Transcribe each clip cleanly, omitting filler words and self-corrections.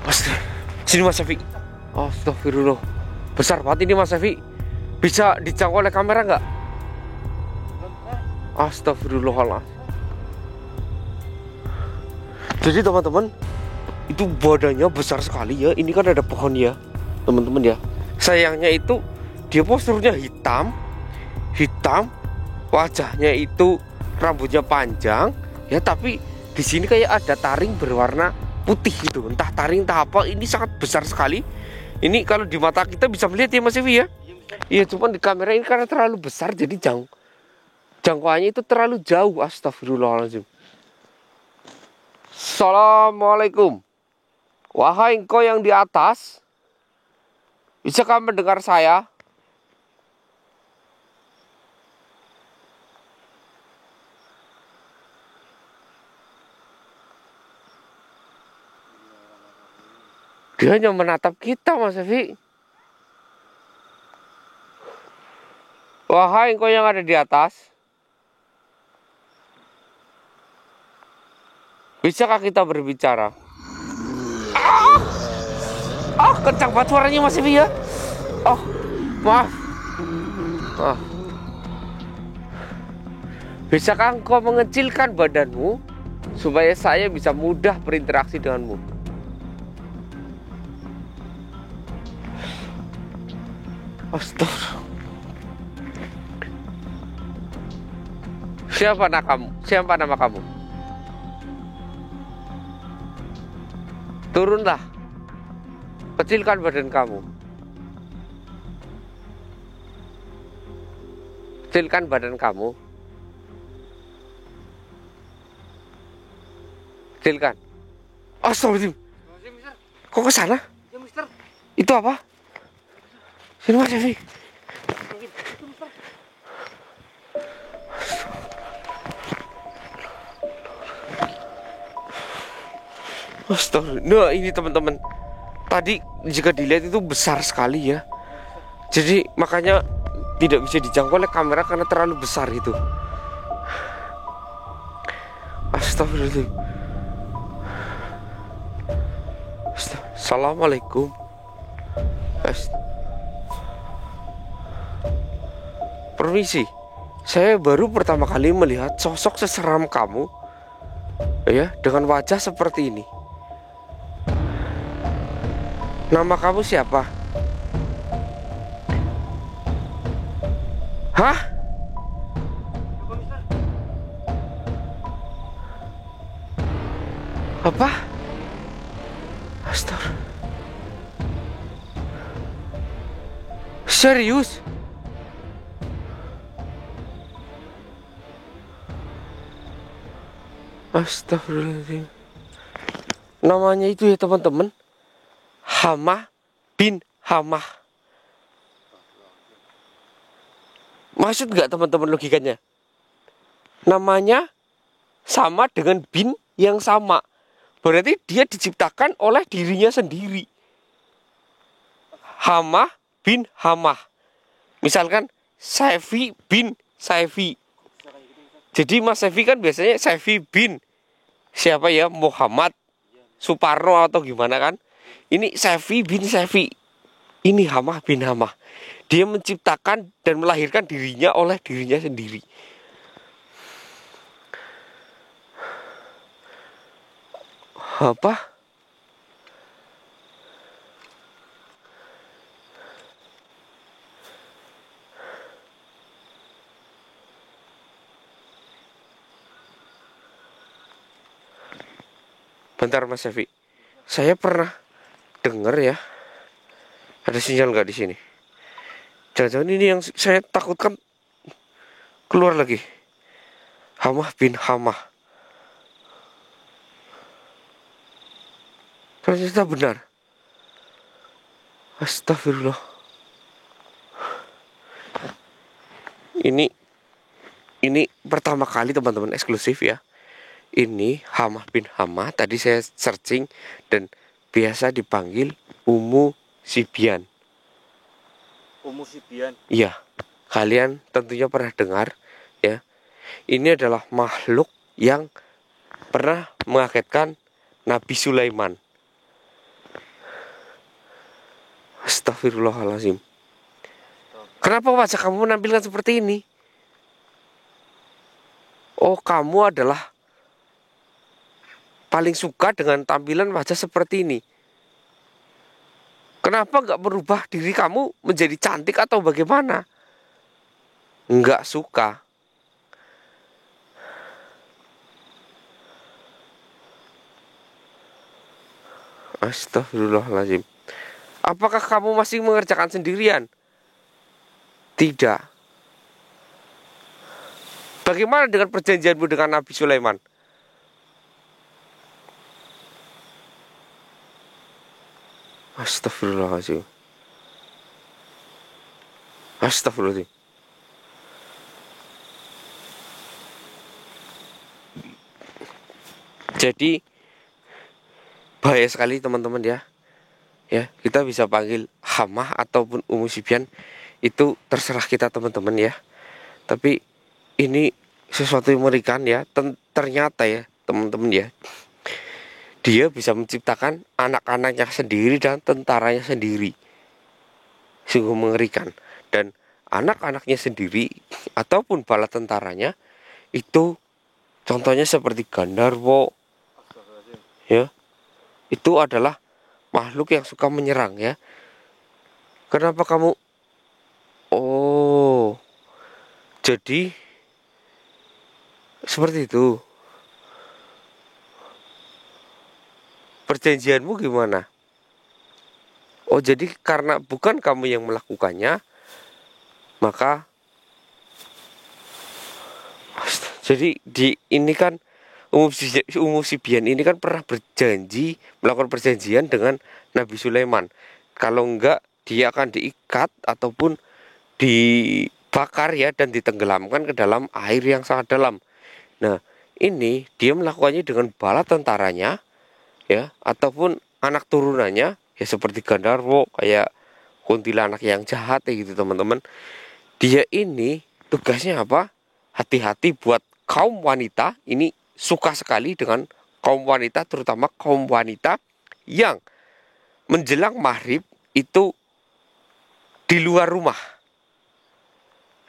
Astaga. Sini Mas Syafi. Astagfirullah. Besar banget ini Mas Syafi. Bisa dijangkau oleh kamera nggak? Astagfirullahaladzim. Jadi teman-teman, itu badannya besar sekali ya. Ini kan ada pohon ya, teman-teman ya. Sayangnya itu dia posturnya hitam, wajahnya itu rambutnya panjang ya, tapi di sini kayak ada taring berwarna putih gitu. Entah taring entah apa, ini sangat besar sekali. Ini kalau di mata kita bisa melihat ya Mas Evi ya. Iya, cuman di kamera ini karena terlalu besar jadi jangkauannya itu terlalu jauh. Astagfirullahaladzim. Assalamualaikum. Wahai engkau yang di atas, bisakah mendengar saya? Dia hanya menatap kita Mas Evi. Wahai engkau yang ada di atas, bisakah kita berbicara? Kencang banget suaranya Mas Evi ya. Maaf. Bisakah engkau mengecilkan badanmu supaya saya bisa mudah berinteraksi denganmu? Astaga. Siapa nama kamu? Turunlah. Kecilkan badan kamu. Kecilkan badan kamu. Kecilkan. Astagfirullahaladzim. Kok ke sana? Ya, Mister. Itu apa? Sini Mas Evi. Astaga. Nah, ini teman-teman. Tadi jika dilihat itu besar sekali ya. Jadi makanya tidak bisa dijangkau oleh kamera karena terlalu besar itu. Astagfirullahaladzim. Assalamualaikum. Permisi. Saya baru pertama kali melihat sosok seseram kamu ya, dengan wajah seperti ini. Nama kamu siapa? Hah? Apa? Astaga. Serius? Astagfirullahaladzim. Namanya itu ya teman-teman, Hamah bin Hamah. Maksud nggak teman-teman logikanya? Namanya sama dengan bin yang sama. Berarti dia diciptakan oleh dirinya sendiri. Hamah bin Hamah. Misalkan Saifi bin Saifi. Jadi Mas Saifi kan biasanya Saifi bin siapa ya? Muhammad Suparno atau gimana kan? Ini Saifi bin Saifi. Ini Hamah bin Hamah. Dia menciptakan dan melahirkan dirinya oleh dirinya sendiri. Apa? Bentar Mas Syafi. Saya pernah dengar ya. Ada sinyal nggak di sini? Jangan-jangan ini yang saya takutkan keluar lagi. Hamah bin Hamah. Ternyata benar. Astagfirullah. Ini pertama kali teman-teman, eksklusif ya. Ini Hamah bin Hamah. Tadi saya searching dan biasa dipanggil Umu Sibian. Umu Sibian. Iya, kalian tentunya pernah dengar ya. Ini adalah makhluk yang pernah mengagetkan Nabi Sulaiman. Astagfirullahaladzim. Kenapa wajah kamu menampilkan seperti ini? Oh, kamu adalah paling suka dengan tampilan wajah seperti ini. Kenapa nggak merubah diri kamu menjadi cantik atau bagaimana? Nggak suka. Astagfirullahaladzim. Apakah kamu masih mengerjakan sendirian? Tidak. Bagaimana dengan perjanjianmu dengan Nabi Sulaiman? Astagfirullahaladzim. Astagfirullahaladzim. Jadi bahaya sekali teman-teman ya. Ya, kita bisa panggil Hamah ataupun Ummu Sibyan, itu terserah kita teman-teman ya. Tapi ini sesuatu yang mengerikan ya. Ternyata ya teman-teman ya, dia bisa menciptakan anak-anaknya sendiri dan tentaranya sendiri. Sungguh mengerikan. Dan anak-anaknya sendiri ataupun bala tentaranya itu contohnya seperti Gandarwo ya, itu adalah makhluk yang suka menyerang ya. Kenapa kamu? Oh, jadi seperti itu. Perjanjianmu gimana? Oh, jadi karena bukan kamu yang melakukannya, maka jadi ini kan Ummu Sibyan ini kan pernah berjanji melakukan perjanjian dengan Nabi Sulaiman. Kalau enggak dia akan diikat ataupun dibakar ya dan ditenggelamkan ke dalam air yang sangat dalam. Nah, ini dia melakukannya dengan bala tentaranya ya ataupun anak turunannya ya seperti Gandarwo, kayak kuntilanak yang jahat ya gitu teman-teman. Dia ini tugasnya apa? Hati-hati buat kaum wanita, ini suka sekali dengan kaum wanita, terutama kaum wanita yang menjelang maghrib itu di luar rumah.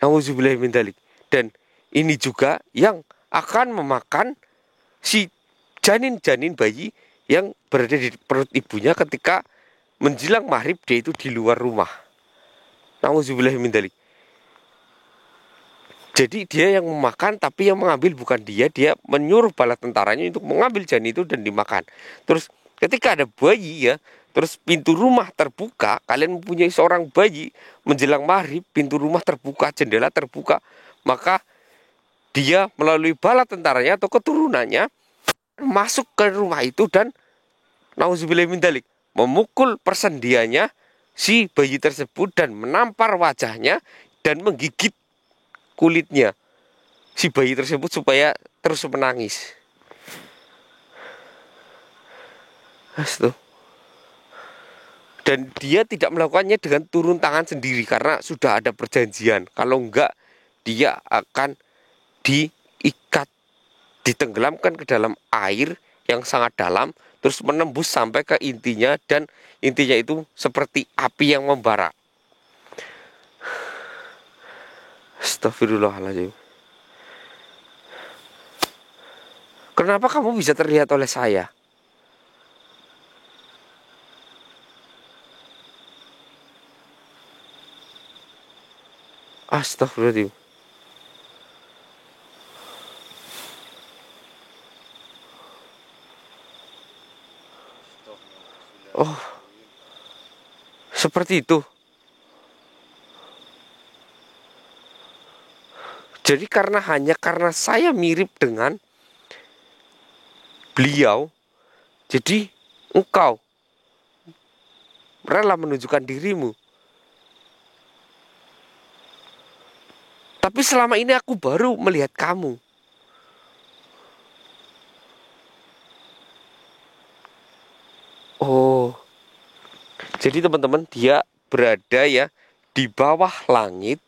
Nauzubillahi min dzalik. Dan ini juga yang akan memakan si janin-janin bayi yang berada di perut ibunya ketika menjelang maghrib dia itu di luar rumah. Nauzubillahi min dzalik. Jadi dia yang memakan, tapi yang mengambil bukan dia. Dia menyuruh bala tentaranya untuk mengambil janin itu dan dimakan. Terus ketika ada bayi ya, terus pintu rumah terbuka, kalian mempunyai seorang bayi menjelang maghrib, pintu rumah terbuka, jendela terbuka, maka dia melalui bala tentaranya atau keturunannya masuk ke rumah itu dan nauzubillahi min dzalik, memukul persendiannya si bayi tersebut dan menampar wajahnya dan menggigit kulitnya si bayi tersebut supaya terus menangis. Dan dia tidak melakukannya dengan turun tangan sendiri karena sudah ada perjanjian. Kalau enggak dia akan diikat, ditenggelamkan ke dalam air yang sangat dalam, terus menembus sampai ke intinya, dan intinya itu seperti api yang membara. Astagfirullahaladzim. Kenapa kamu bisa terlihat oleh saya? Astagfirullahaladzim. Oh, seperti itu. Jadi hanya karena saya mirip dengan beliau, jadi engkau rela menunjukkan dirimu. Tapi selama ini aku baru melihat kamu. Oh, jadi teman-teman, dia berada ya di bawah langit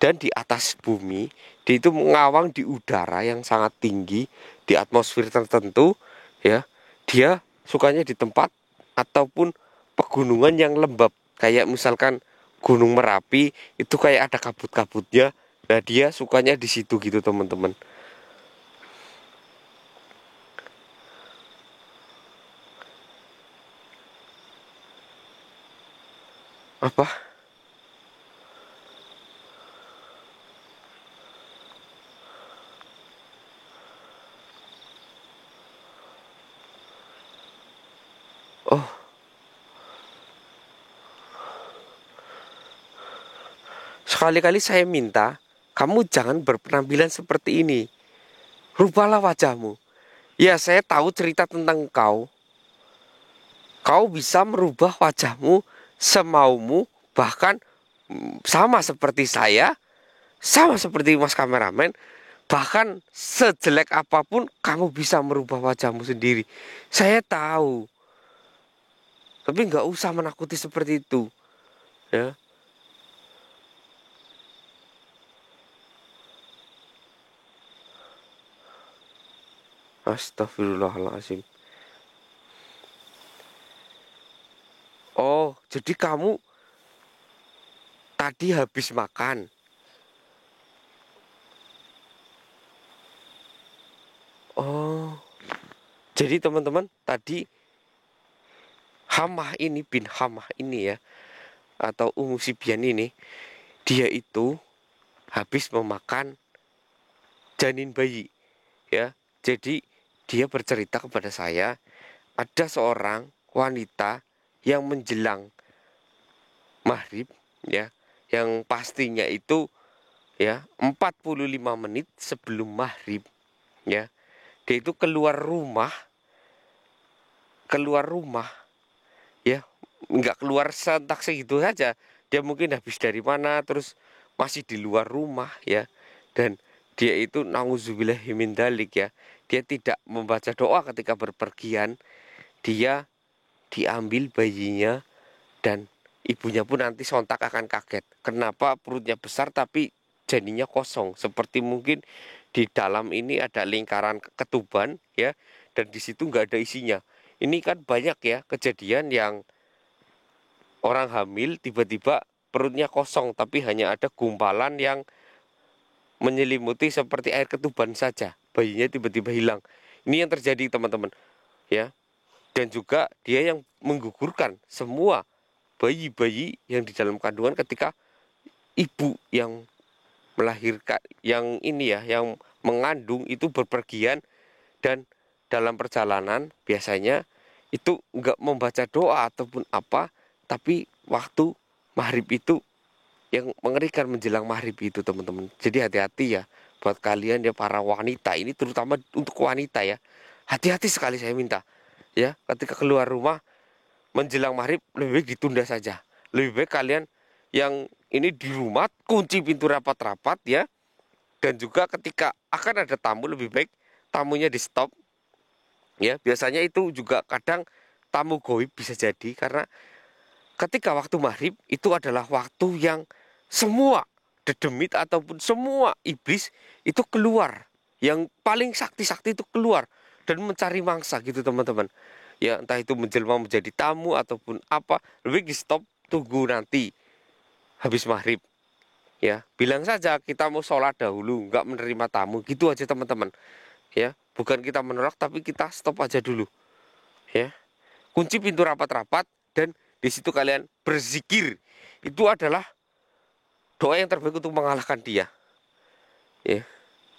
dan di atas bumi. Dia itu mengawang di udara yang sangat tinggi, di atmosfer tertentu ya. Dia sukanya di tempat ataupun pegunungan yang lembab Kayak misalkan Gunung Merapi itu kayak ada kabut-kabutnya. Nah, dia sukanya di situ gitu, teman-teman. Apa? Oh, sekali-kali saya minta kamu jangan berpenampilan seperti ini. Rubahlah wajahmu. Ya, saya tahu cerita tentang kau. Kau bisa merubah wajahmu semaumu, bahkan sama seperti saya, sama seperti Mas kameramen. Bahkan sejelek apapun kamu bisa merubah wajahmu sendiri. Saya tahu. Tapi nggak usah menakuti seperti itu. Ya. Astagfirullahaladzim. Oh, jadi kamu tadi habis makan. Oh, jadi teman-teman tadi Hamah ini bin Hamah ini ya, atau Umu Sibian ini, dia itu habis memakan janin bayi ya. Jadi dia bercerita kepada saya, ada seorang wanita yang menjelang maghrib ya, yang pastinya itu ya 45 menit sebelum maghrib ya, dia itu keluar rumah ya, nggak keluar sentak segitu saja, dia mungkin habis dari mana terus masih di luar rumah ya, dan dia itu nauzubillahi min dzalik ya, dia tidak membaca doa ketika berpergian, dia diambil bayinya dan ibunya pun nanti sontak akan kaget. Kenapa perutnya besar tapi janinnya kosong? Seperti mungkin di dalam ini ada lingkaran ketuban ya, dan di situ nggak ada isinya. Ini kan banyak ya kejadian yang orang hamil tiba-tiba perutnya kosong tapi hanya ada gumpalan yang menyelimuti seperti air ketuban saja. Bayinya tiba-tiba hilang. Ini yang terjadi teman-teman ya. Dan juga dia yang menggugurkan semua bayi-bayi yang di dalam kandungan ketika ibu yang melahirkan, yang ini ya, yang mengandung itu berpergian, dan dalam perjalanan biasanya itu enggak membaca doa ataupun apa, tapi waktu maghrib itu yang mengerikan menjelang maghrib itu teman-teman. Jadi hati-hati ya buat kalian ya para wanita, ini terutama untuk wanita ya, hati-hati sekali saya minta ya, ketika keluar rumah menjelang maghrib lebih baik ditunda saja. Lebih baik kalian yang ini di rumah kunci pintu rapat-rapat ya. Dan juga ketika akan ada tamu lebih baik tamunya di stop ya. Biasanya itu juga kadang tamu goib bisa jadi, karena ketika waktu maghrib itu adalah waktu yang semua dedemit ataupun semua iblis itu keluar. Yang paling sakti-sakti itu keluar dan mencari mangsa gitu teman-teman. Ya entah itu menjelma menjadi tamu ataupun apa, lebih di stop, tunggu nanti habis maghrib ya, bilang saja kita mau sholat dahulu, nggak menerima tamu gitu aja teman-teman ya, bukan kita menolak tapi kita stop aja dulu ya, kunci pintu rapat-rapat, dan di situ kalian berzikir. Itu adalah doa yang terbaik untuk mengalahkan dia ya,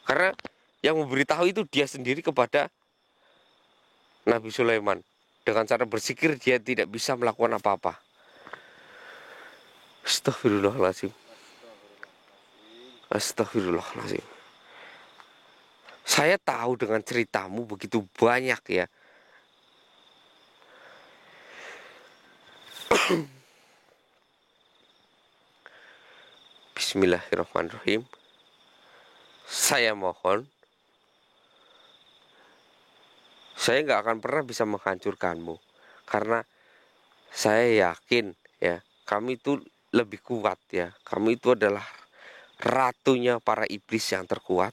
karena yang memberitahu itu dia sendiri kepada Nabi Sulaiman. Dengan cara berzikir dia tidak bisa melakukan apa-apa. Astagfirullahaladzim. Astagfirullahaladzim. Saya tahu dengan ceritamu begitu banyak ya. Bismillahirrahmanirrahim. Saya mohon, saya nggak akan pernah bisa menghancurkanmu, karena saya yakin ya, kami itu lebih kuat ya. Kami itu adalah ratunya para iblis yang terkuat.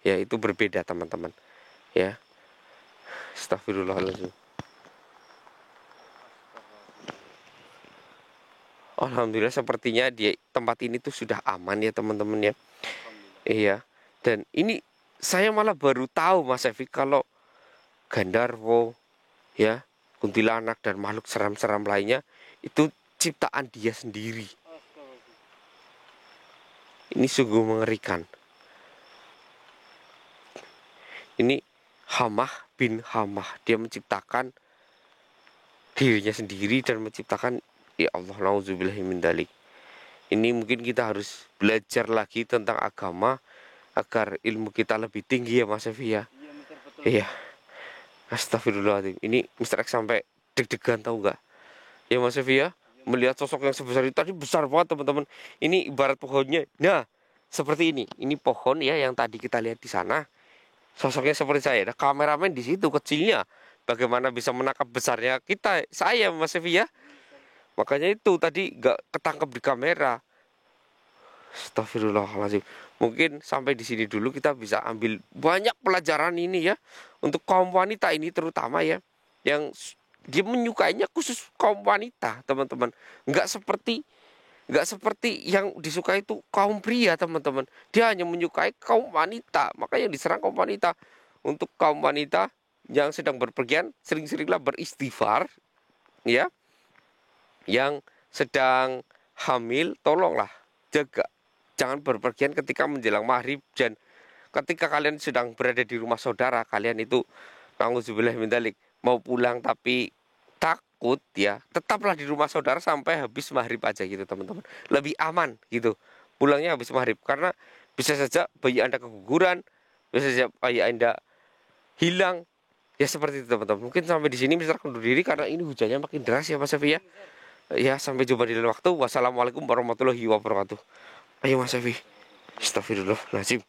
Ya, itu berbeda teman-teman. Ya. Astagfirullahaladzim. Alhamdulillah sepertinya di tempat ini tuh sudah aman ya teman-teman ya. Alhamdulillah. Iya. Dan ini saya malah baru tahu Mas Evi kalau Gandarwo ya, kuntilanak dan makhluk seram-seram lainnya itu ciptaan dia sendiri. Astagfirullahaladzim. Ini sungguh mengerikan. Ini Hamah bin Hamah, dia menciptakan dirinya sendiri dan menciptakan, ya Allah, nauzubillahi min dzalik. Ini mungkin kita harus belajar lagi tentang agama agar ilmu kita lebih tinggi ya Mas Evi ya. Iya Mister, betul. Iya. Astagfirullahaladzim. Ini Mr. X sampai deg-degan tahu nggak? Ya Mas Evi ya. Melihat sosok yang sebesar itu tadi, besar banget teman-teman. Ini ibarat pohonnya. Nah, seperti ini. Ini pohon ya yang tadi kita lihat di sana. Sosoknya seperti saya. Nah, kameramen di situ kecilnya. Bagaimana bisa menangkap besarnya kita, saya Mas Evi ya. Makanya itu tadi nggak ketangkep di kamera. Astagfirullahaladzim. Mungkin sampai di sini dulu kita bisa ambil banyak pelajaran ini ya. Untuk kaum wanita ini terutama ya. Yang dia menyukainya khusus kaum wanita teman-teman. Nggak seperti yang disukai itu kaum pria teman-teman. Dia hanya menyukai kaum wanita. Makanya diserang kaum wanita. Untuk kaum wanita yang sedang berpergian, sering-seringlah beristighfar ya. Yang sedang hamil, tolonglah jaga, jangan berpergian ketika menjelang maghrib. Dan ketika kalian sedang berada di rumah saudara kalian itu, nauzubillah min dzalik, mau pulang tapi takut ya, tetaplah di rumah saudara sampai habis maghrib aja gitu teman-teman. Lebih aman gitu pulangnya habis maghrib, karena bisa saja bayi Anda keguguran, bisa saja bayi Anda hilang. Ya seperti itu teman-teman. Mungkin sampai di sini Mister undur diri karena ini hujannya makin deras ya Mas Evi ya. Ya, sampai jumpa di lain waktu. Wassalamualaikum warahmatullahi wabarakatuh. Ayo Mas Evi. Astagfirullahaladzim.